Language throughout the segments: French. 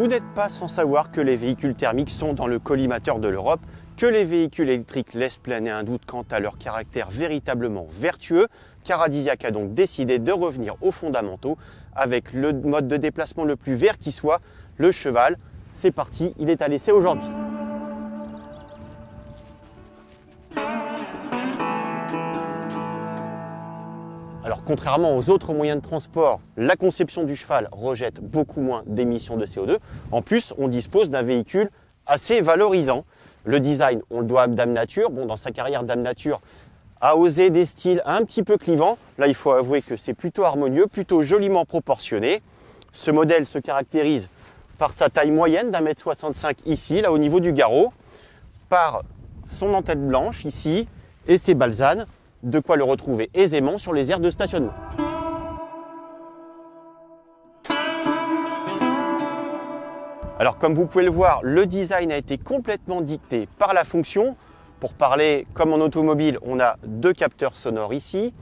Vous n'êtes pas sans savoir que les véhicules thermiques sont dans le collimateur de l'Europe, que les véhicules électriques laissent planer un doute quant à leur caractère véritablement vertueux. Caradisiac a donc décidé de revenir aux fondamentaux avec le mode de déplacement le plus vert qui soit, le cheval. C'est parti, il est à l'essai aujourd'hui. Alors contrairement aux autres moyens de transport, la conception du cheval rejette beaucoup moins d'émissions de CO2. En plus, on dispose d'un véhicule assez valorisant. Le design, on le doit à Dame Nature. Bon, dans sa carrière, Dame Nature a osé des styles un petit peu clivants. Là, il faut avouer que c'est plutôt harmonieux, plutôt joliment proportionné. Ce modèle se caractérise par sa taille moyenne d'1,65 m ici, là au niveau du garrot, par son entête blanche ici et ses balsanes. De quoi le retrouver aisément sur les aires de stationnement. Alors comme vous pouvez le voir, le design a été complètement dicté par la fonction. Pour parler comme en automobile, on a 2 capteurs sonores ici,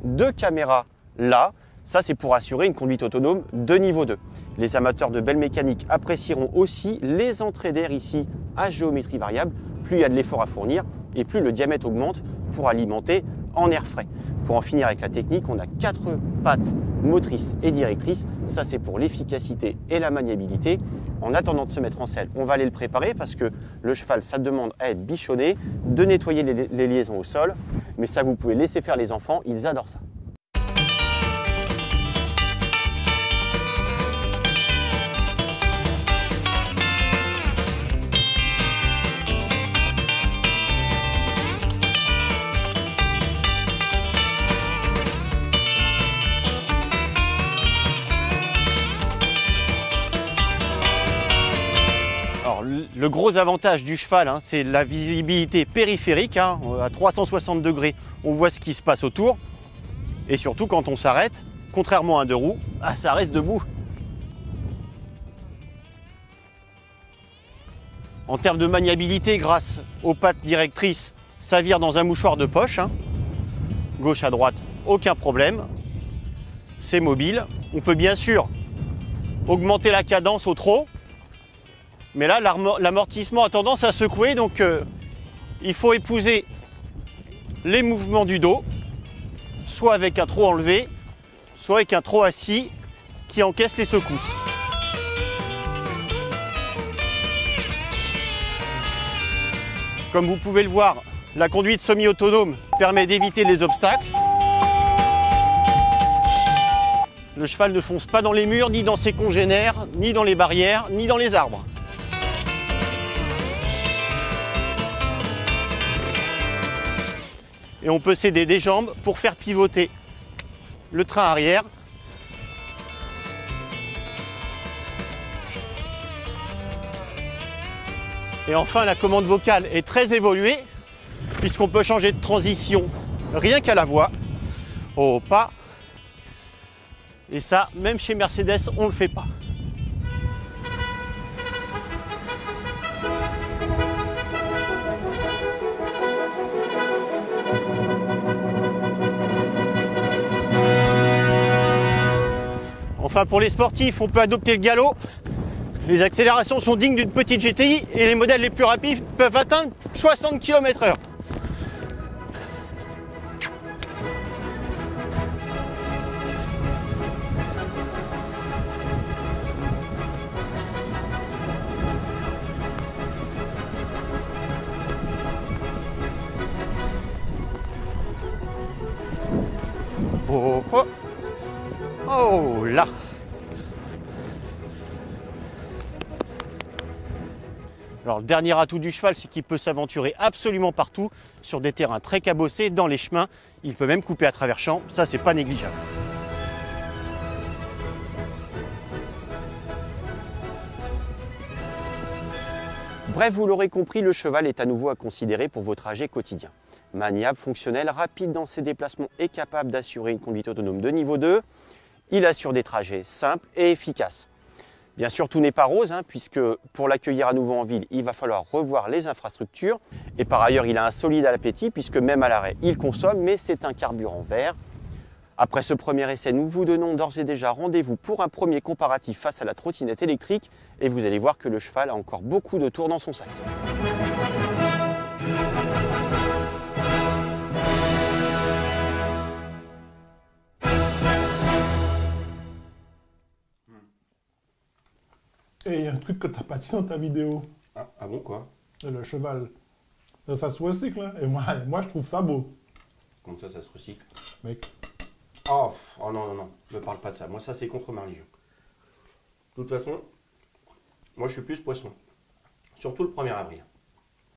2 caméras là. Ça, c'est pour assurer une conduite autonome de niveau 2. Les amateurs de belle mécanique apprécieront aussi les entrées d'air ici à géométrie variable. Plus il y a de l'effort à fournir et plus le diamètre augmente pour alimenter en air frais. Pour en finir avec la technique, on a 4 pattes motrices et directrices. Ça, c'est pour l'efficacité et la maniabilité. En attendant de se mettre en selle, on va aller le préparer parce que le cheval, ça demande à être bichonné, de nettoyer les liaisons au sol. Mais ça, vous pouvez laisser faire les enfants, ils adorent ça. Le gros avantage du cheval, c'est la visibilité périphérique. À 360 degrés, on voit ce qui se passe autour. Et surtout, quand on s'arrête, contrairement à un 2 roues, ça reste debout. En termes de maniabilité, grâce aux pattes directrices, ça vire dans un mouchoir de poche. Gauche à droite, aucun problème. C'est mobile. On peut bien sûr augmenter la cadence au trot. Mais là, l'amortissement a tendance à secouer, donc il faut épouser les mouvements du dos, soit avec un trot enlevé, soit avec un trot assis qui encaisse les secousses. Comme vous pouvez le voir, la conduite semi-autonome permet d'éviter les obstacles. Le cheval ne fonce pas dans les murs, ni dans ses congénères, ni dans les barrières, ni dans les arbres. Et on peut s'aider des jambes pour faire pivoter le train arrière. Et enfin, la commande vocale est très évoluée puisqu'on peut changer de transition rien qu'à la voix, au pas. Et ça, même chez Mercedes, on ne le fait pas. Enfin, pour les sportifs, on peut adopter le galop. Les accélérations sont dignes d'une petite GTI et les modèles les plus rapides peuvent atteindre 60 km/h. Oh, oh. Oh là! Alors le dernier atout du cheval, c'est qu'il peut s'aventurer absolument partout, sur des terrains très cabossés, dans les chemins. Il peut même couper à travers champs, ça c'est pas négligeable. Bref, vous l'aurez compris, le cheval est à nouveau à considérer pour vos trajets quotidiens. Maniable, fonctionnel, rapide dans ses déplacements et capable d'assurer une conduite autonome de niveau 2. Il assure des trajets simples et efficaces. Bien sûr, tout n'est pas rose, puisque pour l'accueillir à nouveau en ville, il va falloir revoir les infrastructures. Et par ailleurs, il a un solide appétit, puisque même à l'arrêt, il consomme, mais c'est un carburant vert. Après ce premier essai, nous vous donnons d'ores et déjà rendez-vous pour un premier comparatif face à la trottinette électrique et vous allez voir que le cheval a encore beaucoup de tours dans son sac. Et il y a un truc que t'as pas dit dans ta vidéo. Ah bon, quoi? Le cheval. Ça se recycle, hein. Et moi, je trouve ça beau. Comme ça se recycle? Mec. Oh non, ne me parle pas de ça. Moi, ça, c'est contre ma religion. De toute façon, moi, je suis plus poisson. Surtout le 1er avril.